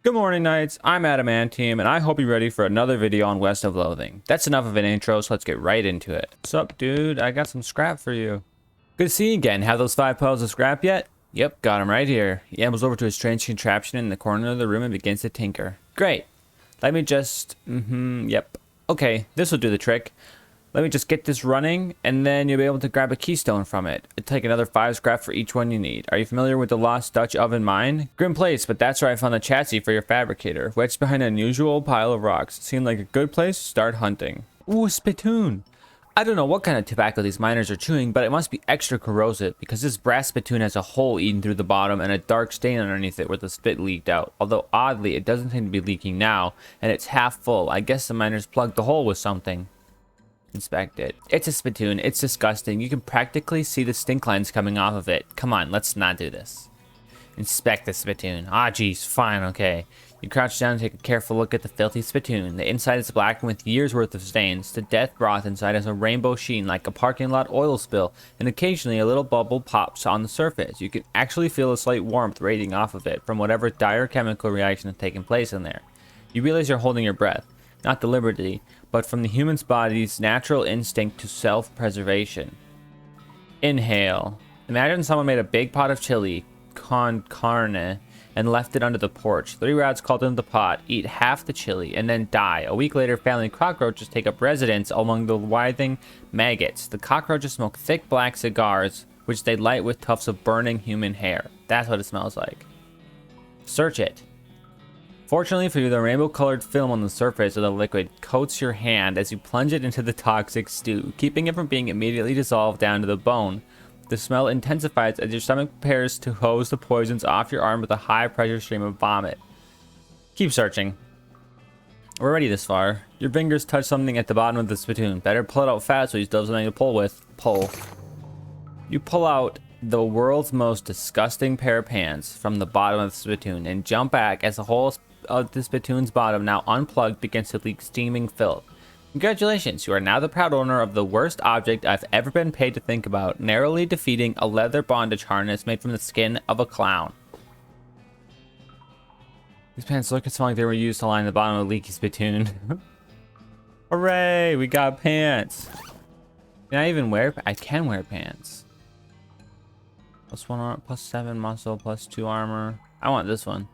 Good morning, Knights. I'm Adamantium, and I hope you're ready for another video on West of Loathing. That's enough of an intro, so let's get right into it. What's up, dude? I got some scrap for you. Good to see you again. Have those 5 piles of scrap yet? Yep, got him right here. He ambles over to a strange contraption in the corner of the room and begins to tinker. Great. Let me just... yep. Okay, this will do the trick. Let me just get this running, and then you'll be able to grab a keystone from it. It'll take another 5 scrap for each one you need. Are you familiar with the Lost Dutch Oven mine? Grim place, but that's where I found the chassis for your fabricator, wedged behind an unusual pile of rocks. Seemed like a good place to start hunting. Ooh, a spittoon. I don't know what kind of tobacco these miners are chewing, but it must be extra corrosive, because this brass spittoon has a hole eaten through the bottom and a dark stain underneath it where the spit leaked out. Although, oddly, it doesn't seem to be leaking now, and it's half full. I guess the miners plugged the hole with something. Inspect it. It's a spittoon. It's disgusting. You can practically see the stink lines coming off of it. Come on, let's not do this. Inspect the spittoon. Ah, geez, fine, okay. You crouch down and take a careful look at the filthy spittoon. The inside is blackened with years worth of stains. The death broth inside has a rainbow sheen like a parking lot oil spill, and occasionally a little bubble pops on the surface. You can actually feel a slight warmth radiating off of it from whatever dire chemical reaction has taken place in there. You realize you're holding your breath. Not deliberately, but from the human body's natural instinct to self-preservation. Inhale. Imagine someone made a big pot of chili, con carne, and left it under the porch. 3 rats crawled into the pot, eat half the chili, and then die. A week later, family cockroaches take up residence among the writhing maggots. The cockroaches smoke thick black cigars, which they light with tufts of burning human hair. That's what it smells like. Search it. Fortunately for you, the rainbow-colored film on the surface of the liquid coats your hand as you plunge it into the toxic stew, keeping it from being immediately dissolved down to the bone. The smell intensifies as your stomach prepares to hose the poisons off your arm with a high-pressure stream of vomit. Keep searching. We're ready this far. Your fingers touch something at the bottom of the spittoon. Better pull it out fast so you still have something to pull with. Pull. You pull out the world's most disgusting pair of pants from the bottom of the spittoon and jump back as the whole of the spittoon's bottom, now unplugged, begins to leak steaming filth. Congratulations, you are now the proud owner of the worst object I've ever been paid to think about, narrowly defeating a leather bondage harness made from the skin of a clown. These pants look and smell like they were used to line the bottom of a leaky spittoon. Hooray, we got pants. Can I even wear? I can wear pants. +1 armor, +7 muscle, +2 armor. I want this one.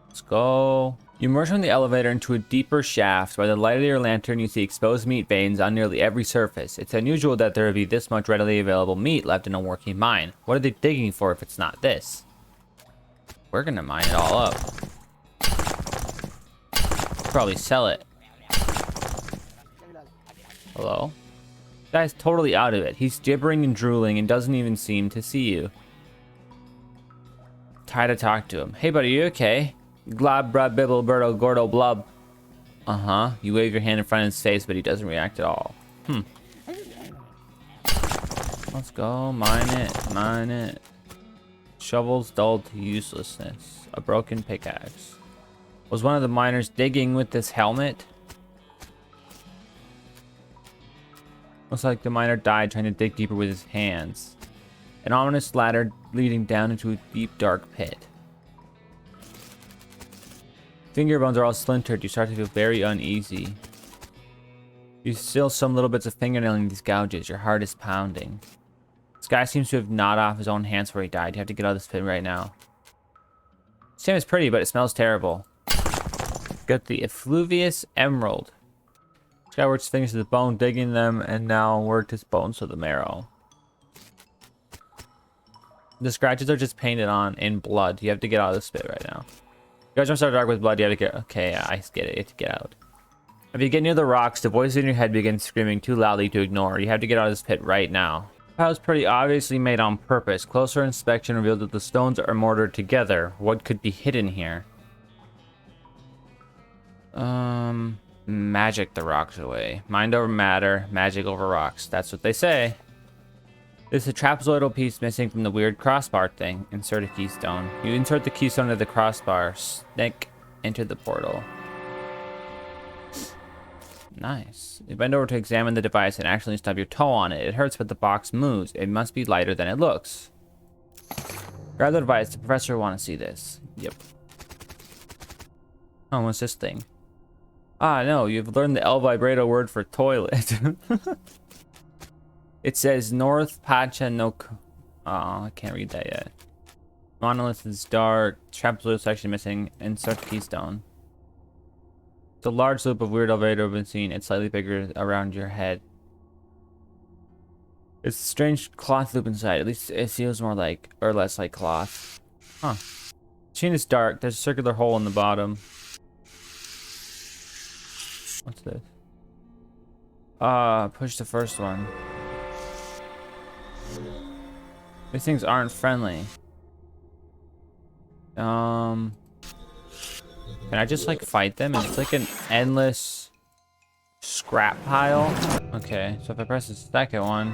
Let's go. You emerge from the elevator into a deeper shaft. By the light of your lantern, you see exposed meat veins on nearly every surface. It's unusual that there would be this much readily available meat left in a working mine. What are they digging for if it's not this? We're gonna mine it all up. Probably sell it. Hello? This guy's totally out of it. He's gibbering and drooling and doesn't even seem to see you. Try to talk to him. Hey buddy, you okay? Glob, brub, bibble, birdo, gordo, blub. Uh-huh. You wave your hand in front of his face, but he doesn't react at all. Let's go. Mine it. Mine it. Shovels dulled to uselessness. A broken pickaxe. Was one of the miners digging with this helmet? Looks like the miner died trying to dig deeper with his hands. An ominous ladder leading down into a deep, dark pit. Finger bones are all splintered. You start to feel very uneasy. You still some little bits of fingernail in these gouges. Your heart is pounding. This guy seems to have gnawed off his own hands where he died. You have to get out of this pit right now. Sand is pretty, but it smells terrible. Got the effluvious emerald. This guy worked his fingers to the bone, digging them, and now worked his bones to the marrow. The scratches are just painted on in blood. You have to get out of this pit right now. You guys don't start dark with blood, you have to get... Okay, yeah, I get it. You have to get out. If you get near the rocks, the voice in your head begins screaming too loudly to ignore. You have to get out of this pit right now. The pile is pretty obviously made on purpose. Closer inspection revealed that the stones are mortared together. What could be hidden here? Magic the rocks away. Mind over matter, magic over rocks. That's what they say. There's a trapezoidal piece missing from the weird crossbar thing. Insert a keystone. You insert the keystone into the crossbar. Snick. Enter the portal. Nice. You bend over to examine the device and accidentally stub your toe on it. It hurts, but the box moves. It must be lighter than it looks. Grab the device. The professor will want to see this. Yep. Oh, what's this thing? Ah, no, you've learned the Vibrato word for toilet. It says North Pacha no... Oh, I can't read that yet. Monolith is dark. Trap blue section missing. Insert keystone. It's a large loop of weird elevator been seen. It's slightly bigger around your head. It's a strange cloth loop inside. At least it feels more like, or less like cloth. Huh. Machine is dark. There's a circular hole in the bottom. What's this? Push the first one. These things aren't friendly. Can I just like fight them? It's like an endless scrap pile. Okay, so if I press the second one,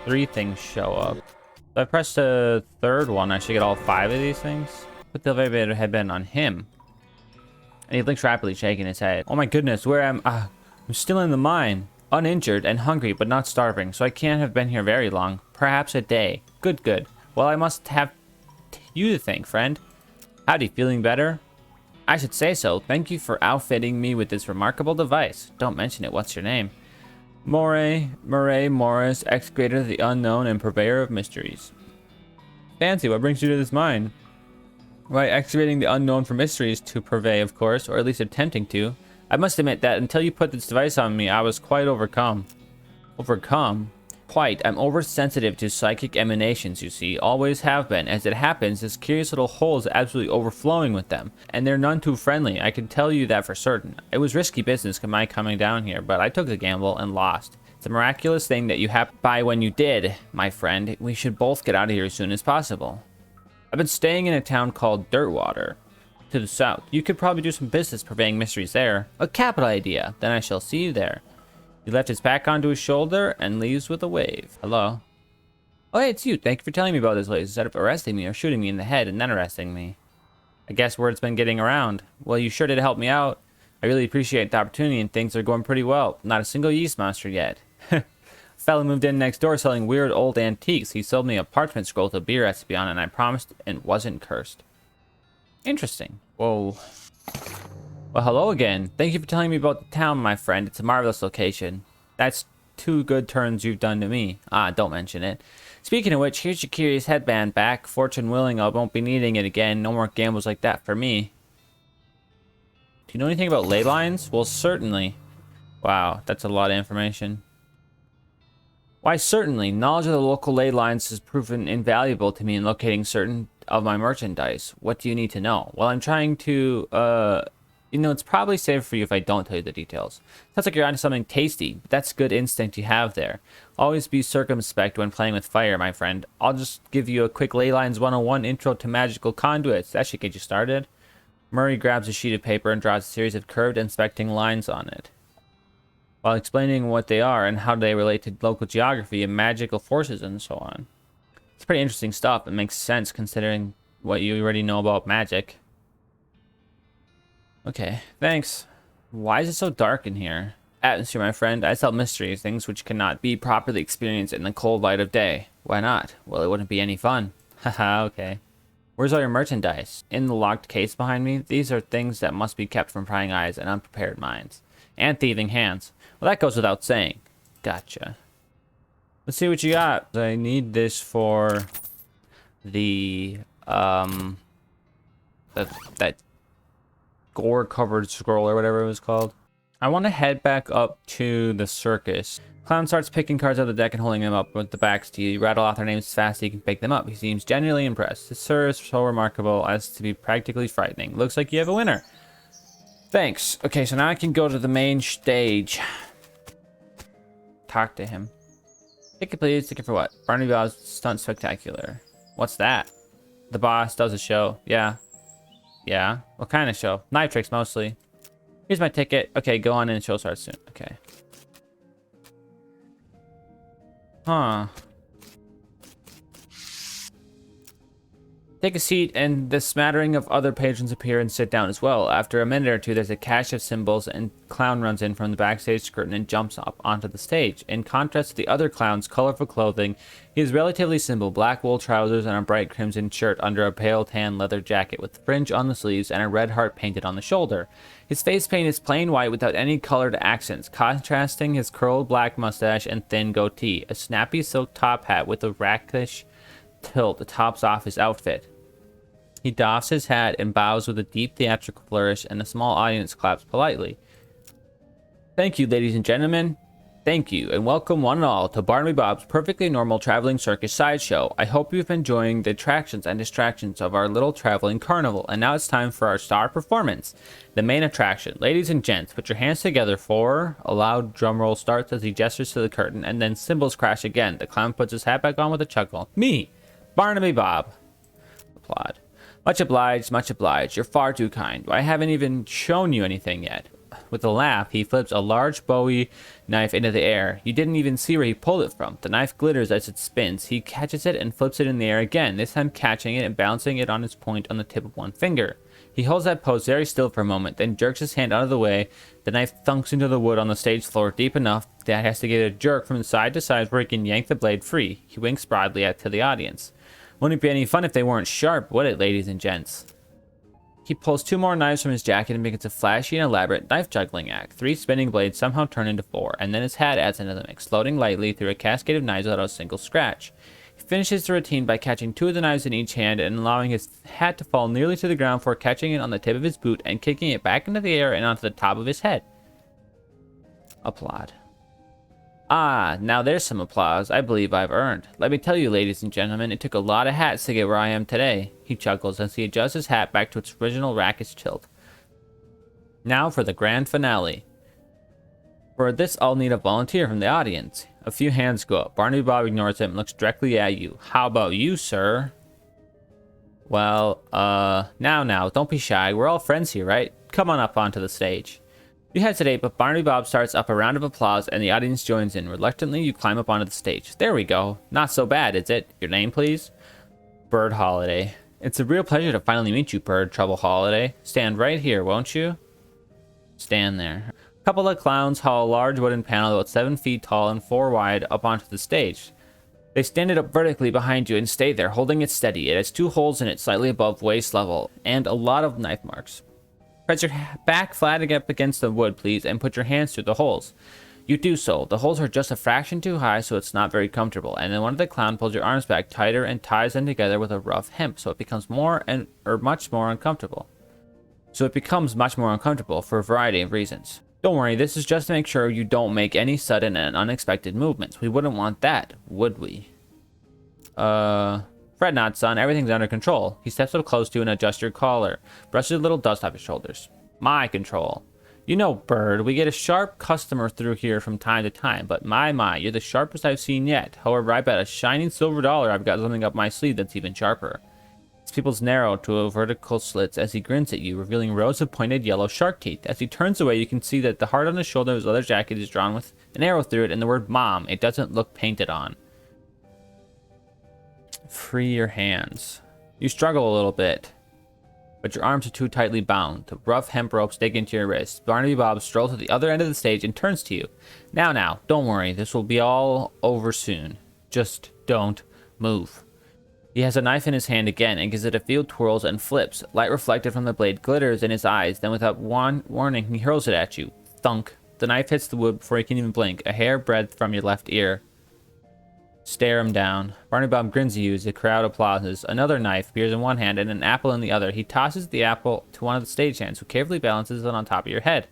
3 things show up. If I press the third one, I should get all 5 of these things. Put the elevator headband on him. And he blinks rapidly, shaking his head. Oh my goodness, where am I? I'm still in the mine. Uninjured and hungry, but not starving, so I can't have been here very long. Perhaps a day. Good, good. Well, I must have you to thank, friend. Howdy, feeling better? I should say so. Thank you for outfitting me with this remarkable device. Don't mention it. What's your name? Murray Morris, excavator of the unknown and purveyor of mysteries. Fancy, what brings you to this mine? Why, excavating the unknown for mysteries to purvey, of course, or at least attempting to. I must admit that until you put this device on me, I was quite overcome. Overcome? Quite. I'm oversensitive to psychic emanations, you see. Always have been. As it happens, this curious little hole is absolutely overflowing with them. And they're none too friendly. I can tell you that for certain. It was risky business my coming down here, but I took the gamble and lost. It's a miraculous thing that you happened by when you did, my friend. We should both get out of here as soon as possible. I've been staying in a town called Dirtwater, to the south. You could probably do some business purveying mysteries there. A capital idea. Then I shall see you there. He left his pack onto his shoulder and leaves with a wave. Hello. Oh, hey, it's you. Thank you for telling me about this place instead of arresting me or shooting me in the head and then arresting me. I guess word's been getting around. Well, you sure did help me out. I really appreciate the opportunity and things are going pretty well. Not a single yeast monster yet. Fella moved in next door selling weird old antiques. He sold me a parchment scroll with a beer recipe on it, and I promised it wasn't cursed. Interesting. Whoa. Well, hello again. Thank you for telling me about the town, my friend. It's a marvelous location. That's 2 good turns you've done to me. Ah, don't mention it. Speaking of which, here's your curious headband back. Fortune willing, I won't be needing it again. No more gambles like that for me. Do you know anything about ley lines? Well, certainly. Wow, that's a lot of information. Why, certainly. Knowledge of the local ley lines has proven invaluable to me in locating certain of my merchandise. What do you need to know? Well, I'm trying to, you know, it's probably safer for you if I don't tell you the details. Sounds like you're onto something tasty. That's good instinct you have there. Always be circumspect when playing with fire, my friend. I'll just give you a quick Ley Lines 101 intro to magical conduits. That should get you started. Murray grabs a sheet of paper and draws a series of curved inspecting lines on it, while explaining what they are and how they relate to local geography and magical forces and so on. It's pretty interesting stuff. It makes sense considering what you already know about magic. Okay, thanks. Why is it so dark in here? Atmosphere, my friend. I sell mysteries, things which cannot be properly experienced in the cold light of day. Why not? Well, it wouldn't be any fun. Haha, okay. Where's all your merchandise? In the locked case behind me? These are things that must be kept from prying eyes and unprepared minds. And thieving hands. Well, that goes without saying. Gotcha. Let's see what you got. I need this for the, that gore-covered scroll or whatever it was called. I want to head back up to the circus. Clown starts picking cards out of the deck and holding them up with the backs to you. You rattle off their names as fast as you can pick them up. He seems genuinely impressed. This sir is so remarkable as to be practically frightening. Looks like you have a winner. Thanks. Okay, so now I can go to the main stage. Talk to him. Ticket please. Ticket for what? Barnaby Bow's Stunt Spectacular. What's that? The boss does a show. Yeah. Yeah. What kind of show? Knife tricks mostly. Here's my ticket. Okay, go on in. Show starts soon. Okay. Huh. Take a seat, and the smattering of other patrons appear and sit down as well. After a minute or two, there's a cache of cymbals, and clown runs in from the backstage curtain and jumps up onto the stage. In contrast to the other clown's colorful clothing, he is relatively simple: black wool trousers and a bright crimson shirt under a pale tan leather jacket with fringe on the sleeves and a red heart painted on the shoulder. His face paint is plain white without any colored accents, contrasting his curled black mustache and thin goatee. A snappy silk top hat with a rakish tilt tops off his outfit. He doffs his hat and bows with a deep theatrical flourish, and the small audience claps politely. Thank you, ladies and gentlemen. Thank you, and welcome one and all to Barnaby Bob's perfectly normal traveling circus sideshow. I hope you've been enjoying the attractions and distractions of our little traveling carnival, and now it's time for our star performance, the main attraction. Ladies and gents, put your hands together for... A loud drum roll starts as he gestures to the curtain, and then cymbals crash again. The clown puts his hat back on with a chuckle. Me, Barnaby Bob. Applaud. Much obliged, much obliged. You're far too kind. I haven't even shown you anything yet. With a laugh, he flips a large Bowie knife into the air. You didn't even see where he pulled it from. The knife glitters as it spins. He catches it and flips it in the air again, this time catching it and balancing it on its point on the tip of one finger. He holds that pose very still for a moment, then jerks his hand out of the way. The knife thunks into the wood on the stage floor deep enough that he has to get a jerk from side to side where he can yank the blade free. He winks broadly to the audience. Wouldn't it be any fun if they weren't sharp, would it, ladies and gents? He pulls two more knives from his jacket and begins a flashy and elaborate knife juggling act. 3 spinning blades somehow turn into 4, and then his hat adds into the mix, floating lightly through a cascade of knives without a single scratch. He finishes the routine by catching 2 of the knives in each hand and allowing his hat to fall nearly to the ground before catching it on the tip of his boot and kicking it back into the air and onto the top of his head. Applaud. Ah, now there's some applause I believe I've earned. Let me tell you, ladies and gentlemen, it took a lot of hats to get where I am today. He chuckles as he adjusts his hat back to its original rakish tilt. Now for the grand finale. For this, I'll need a volunteer from the audience. A few hands go up. Barnaby Bob ignores him and looks directly at you. How about you, sir? Well, now, don't be shy. We're all friends here, right? Come on up onto the stage. You hesitate, but Barnaby Bob starts up a round of applause and the audience joins in. Reluctantly, you climb up onto the stage. There we go. Not so bad, is it? Your name, please? Bird Holiday. It's a real pleasure to finally meet you, Bird Trouble Holiday. Stand right here, won't you? Stand there. A couple of clowns haul a large wooden panel about 7 feet tall and 4 wide up onto the stage. They stand it up vertically behind you and stay there, holding it steady. It has 2 holes in it slightly above waist level and a lot of knife marks. Press your back flat up against the wood, please, and put your hands through the holes. You do so. The holes are just a fraction too high, so it's not very comfortable. And then one of the clown pulls your arms back tighter and ties them together with a rough hemp, so it becomes much more uncomfortable. For a variety of reasons. Don't worry, this is just to make sure you don't make any sudden and unexpected movements. We wouldn't want that, would we? Fret not, son. Everything's under control. He steps up close to you and adjusts your collar. Brushes a little dust off his shoulders. My control. You know, Bird, we get a sharp customer through here from time to time, but my, you're the sharpest I've seen yet. However, I bet a shining silver dollar I've got something up my sleeve that's even sharper. His pupils narrow to vertical slits as he grins at you, revealing rows of pointed yellow shark teeth. As he turns away, you can see that the heart on his shoulder of his leather jacket is drawn with an arrow through it and the word Mom. It doesn't look painted on. Free your hands. You struggle a little bit, but your arms are too tightly bound. The rough hemp ropes dig into your wrists. Barnaby Bob strolls to the other end of the stage and turns to you. Now, don't worry. This will be all over soon. Just don't move. He has a knife in his hand again and gives it a few twirls and flips. Light reflected from the blade glitters in his eyes. Then without warning, he hurls it at you. Thunk. The knife hits the wood before you can even blink, a hair breadth from your left ear. Stare him down. Barnaby Bob grins at you as the crowd applauses. Another knife appears in one hand and an apple in the other. He tosses the apple to one of the stagehands, who carefully balances it on top of your head.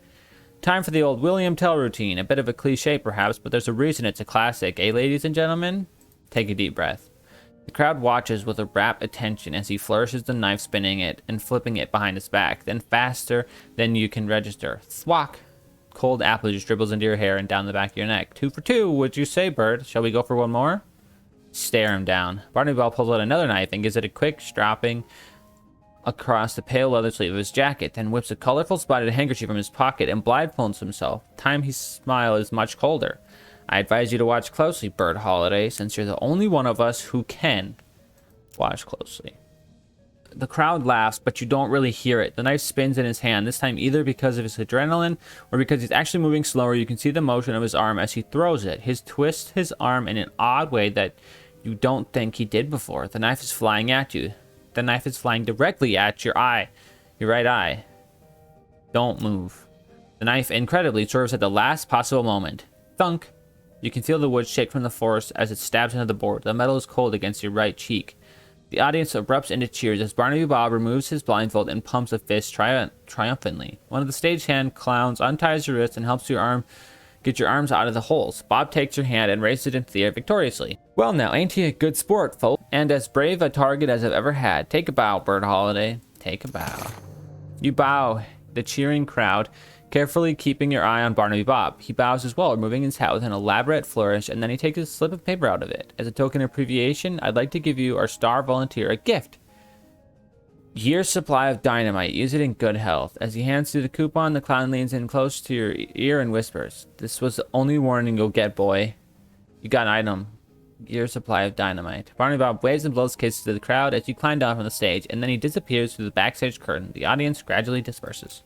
Time for the old William Tell routine. A bit of a cliche, perhaps, but there's a reason it's a classic. Eh, ladies and gentlemen? Take a deep breath. The crowd watches with a rapt attention as he flourishes the knife, spinning it and flipping it behind his back, then faster than you can register. Thwack! Cold apple just dribbles into your hair and down the back of your neck. 2 for 2, would you say, Bird? Shall we go for one more? Stare him down. Barnaby Bob pulls out another knife and gives it a quick stropping across the pale leather sleeve of his jacket, then whips a colorful spotted handkerchief from his pocket and blindfolds himself. Time his smile is much colder. I advise you to watch closely, Bird Holiday, since you're the only one of us who can watch closely. The crowd laughs, but you don't really hear it. The knife spins in his hand, this time either because of his adrenaline or because he's actually moving slower. You can see the motion of his arm as he throws it. He twists his arm in an odd way that you don't think he did before. The knife is flying at you. The knife is flying directly at your eye. Your right eye. Don't move. The knife incredibly serves at the last possible moment. Thunk. You can feel the wood shake from the force as it stabs into the board. The metal is cold against your right cheek. The audience erupts into cheers as Barnaby Bob removes his blindfold and pumps a fist triumphantly. One of the stagehand clowns unties your wrist and helps get your arms out of the holes. Bob takes your hand and raises it into the air victoriously. Well now, ain't he a good sport, folks? And as brave a target as I've ever had. Take a bow, Bird Holiday. Take a bow. You bow, the cheering crowd, carefully keeping your eye on Barnaby Bob. He bows as well, removing his hat with an elaborate flourish, and then he takes a slip of paper out of it. As a token of appreciation, I'd like to give you, our star volunteer, a gift. Year's supply of dynamite. Use it in good health. As he hands you the coupon, the clown leans in close to your ear and whispers, "This was the only warning you'll get, boy. You got an item. Year's supply of dynamite." Barnaby Bob waves and blows kisses to the crowd as you climb down from the stage, and then he disappears through the backstage curtain. The audience gradually disperses.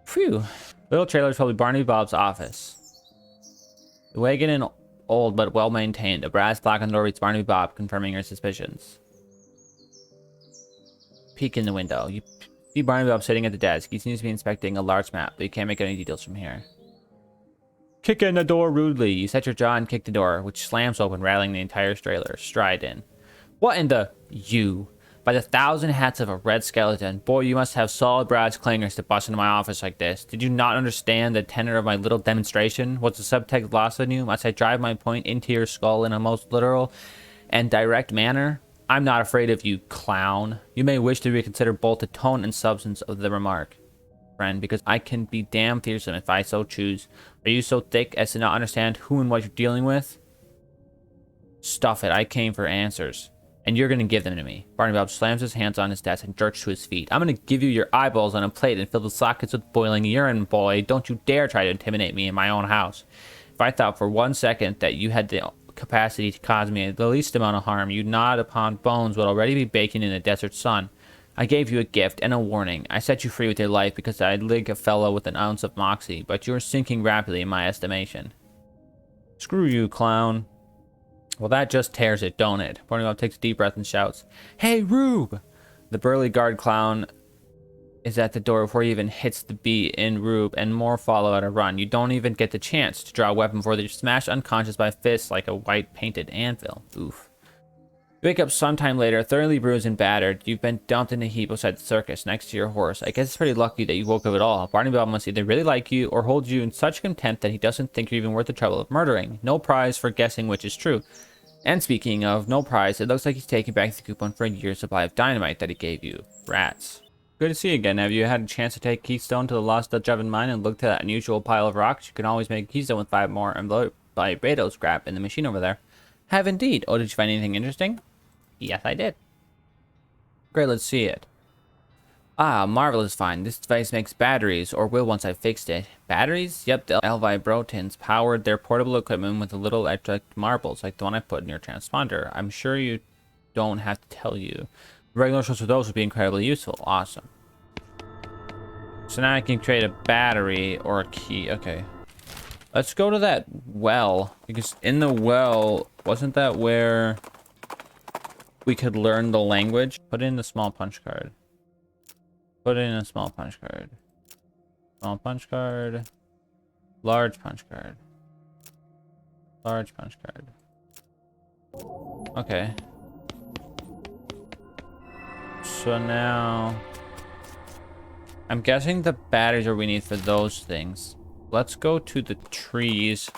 Phew. Little trailer is probably Barnaby Bob's office. The wagon is old but well maintained. A brass plaque on the door reads Barnaby Bob, confirming your suspicions. Peek in the window. You see Barnaby Bob sitting at the desk. He seems to be inspecting a large map, but you can't make any details from here. Kick in the door rudely. You set your jaw and kick the door, which slams open, rattling the entire trailer. Stride in. What in the... You. By the 1,000 hats of a red skeleton. Boy, you must have solid brass clangers to bust into my office like this. Did you not understand the tenor of my little demonstration? What's the subtext lost on you? Must I drive my point into your skull in a most literal and direct manner? I'm not afraid of you, clown. You may wish to reconsider both the tone and substance of the remark, friend, because I can be damn fearsome if I so choose. Are you so thick as to not understand who and what you're dealing with? Stuff it, I came for answers. And you're going to give them to me. Barnaby Bob slams his hands on his desk and jerks to his feet. I'm going to give you your eyeballs on a plate and fill the sockets with boiling urine, boy. Don't you dare try to intimidate me in my own house. If I thought for 1 second that you had the capacity to cause me the least amount of harm, you'd nod upon bones would already be baking in the desert sun. I gave you a gift and a warning. I set you free with your life because I'd lig a fellow with an ounce of moxie, but you're sinking rapidly in my estimation. Screw you, clown. Well, that just tears it, don't it? Barnaby Bob takes a deep breath and shouts, "Hey, Rube!" The burly guard clown is at the door before he even hits the beat in Rube, and more follow at a run. You don't even get the chance to draw a weapon before they're smashed unconscious by fists like a white-painted anvil. Oof. You wake up sometime later, thoroughly bruised and battered. You've been dumped in a heap beside the circus, next to your horse. I guess it's pretty lucky that you woke up at all. Barnaby Bob must either really like you, or hold you in such contempt that he doesn't think you're even worth the trouble of murdering. No prize for guessing which is true. And speaking of no prize, it looks like he's taking back the coupon for a year's supply of dynamite that he gave you. Rats. Good to see you again. Have you had a chance to take Keystone to the Lost Dutch Oven mine and look to that unusual pile of rocks? You can always make Keystone with 5 more Vibrato scrap in the machine over there. Have indeed. Oh, did you find anything interesting? Yes, I did. Great, let's see it. Ah, marvelous find. This device makes batteries, or will once I've fixed it. Batteries? Yep, the Vibrotins powered their portable equipment with the little electric marbles, like the one I put in your transponder. I'm sure you don't have to tell you. Regular source of those would be incredibly useful. Awesome. So now I can create a battery or a key. Okay. Let's go to that well, because in the well, wasn't that where we could learn the language? Put in the small punch card. Put in a small punch card. Small punch card. Large punch card. Large punch card. Okay. So now... I'm guessing the batteries are we need for those things. Let's go to the trees.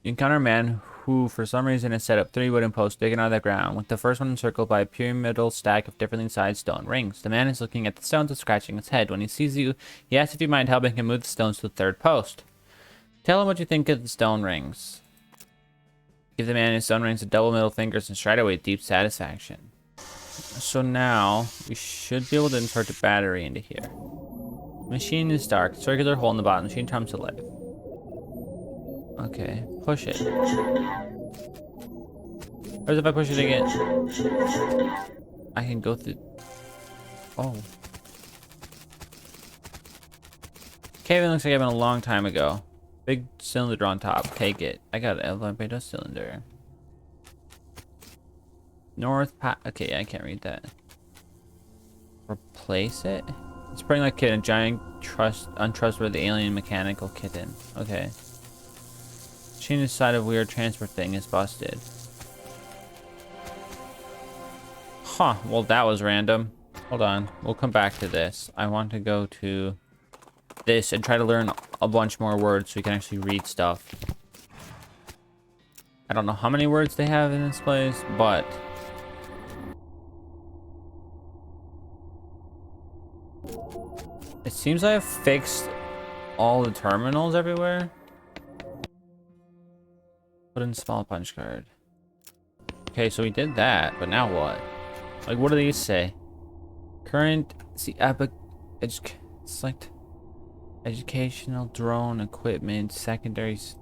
You encounter a man who, for some reason, has set up 3 wooden posts digging out of the ground, with the first one encircled by a pyramidal stack of differently sized stone rings. The man is looking at the stones and scratching his head. When he sees you, he asks if you mind helping him move the stones to the 3rd post. Tell him what you think of the stone rings. Give the man his stone rings with double middle fingers and stride away with deep satisfaction. So now, we should be able to insert a battery into here. The machine is dark. Circular hole in the bottom. The machine comes to life. Okay, push it. What if I push it again? I can go through. Oh. Cave looks like it happened a long time ago. Big cylinder on top. Take it. I got an Vibrato cylinder. North pa- Okay, I can't read that. Replace it? It's pretty like a giant untrustworthy alien mechanical kitten. Okay. Machine inside of weird transport thing is busted. Huh, well that was random. Hold on, we'll come back to this. I want to go to this and try to learn a bunch more words so we can actually read stuff. I don't know how many words they have in this place, but it seems I have fixed all the terminals everywhere. Put in small punch card. Okay, so we did that, but now what? Like, what do these say? Current, see, select educational drone equipment, secondary. So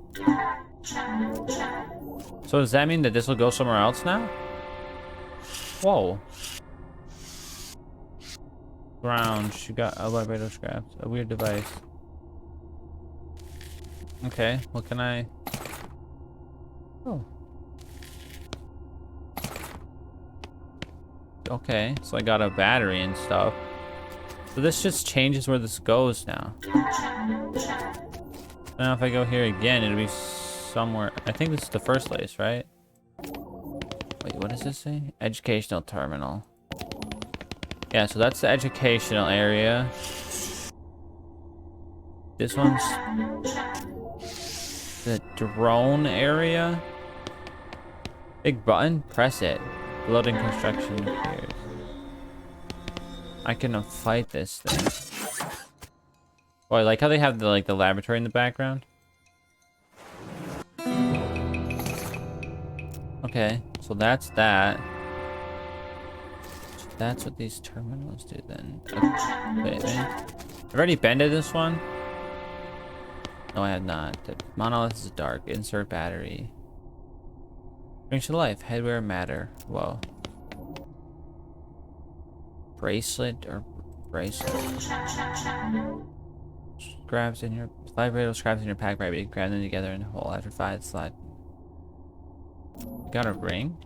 does that mean that this will go somewhere else now? Whoa. Ground, she got a vibrato scraps, a weird device. Okay, what can I? Oh. Okay, so I got a battery and stuff. So this just changes where this goes now. Now if I go here again, it'll be somewhere. I think this is the first place, right? Wait, what does this say? Educational terminal. Yeah, so that's the educational area. This one's the drone area. Big button, press it. Loading construction appears. I can fight this thing. Oh, I like how they have the the laboratory in the background. Okay, so that's that. So that's what these terminals do then. Wait. I've already been to this one. No, I have not. The monolith is dark. Insert battery. Brings to life. Headwear matter. Whoa. Bracelet or bracelet. Scraps in your vibrato scraps in your pack, right? You can grab them together in a hole after 5 slide. Got a ring.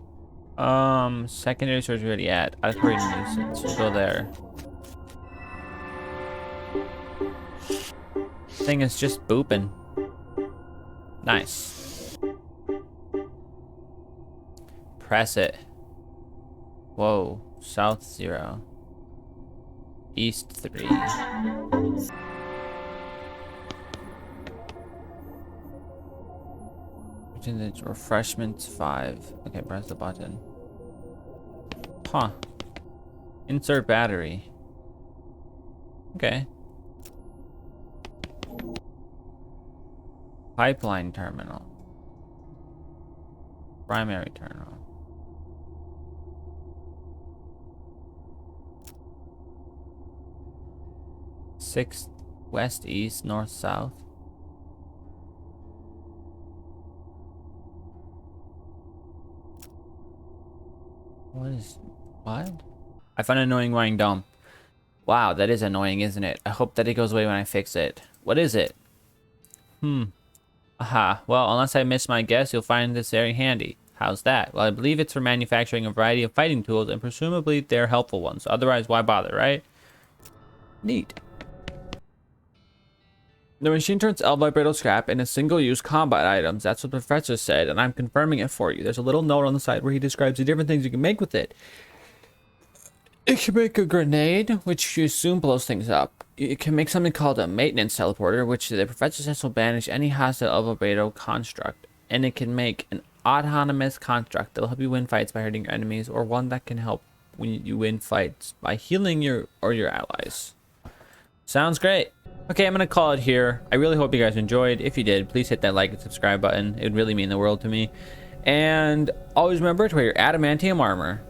Secondary storage already at. Auditory nuisance. We'll go there. Thing is just booping. Nice. Press it. Whoa. South 0. East 3. Refreshments 5. Okay, press the button. Huh. Insert battery. Okay. Pipeline terminal. Primary terminal. Six, west, east, north, south. What? I find annoying wearing dumb. Wow, that is annoying, isn't it? I hope that it goes away when I fix it. What is it? Aha. Well, unless I miss my guess, you'll find this very handy. How's that? Well, I believe it's for manufacturing a variety of fighting tools, and presumably they're helpful ones. Otherwise, why bother, right? Neat. The machine turns L vibrato scrap into single-use combat items. That's what the professor said, and I'm confirming it for you. There's a little note on the side where he describes the different things you can make with it. It can make a grenade, which you assume blows things up. It can make something called a maintenance teleporter, which the professor says will banish any hostile L vibrato construct. And it can make an autonomous construct that'll help you win fights by hurting your enemies, or one that can help when you win fights by healing your allies. Sounds great. Okay, I'm gonna call it here. I really hope you guys enjoyed. If you did, please hit that like and subscribe button. It would really mean the world to me. And always remember to wear your adamantium armor.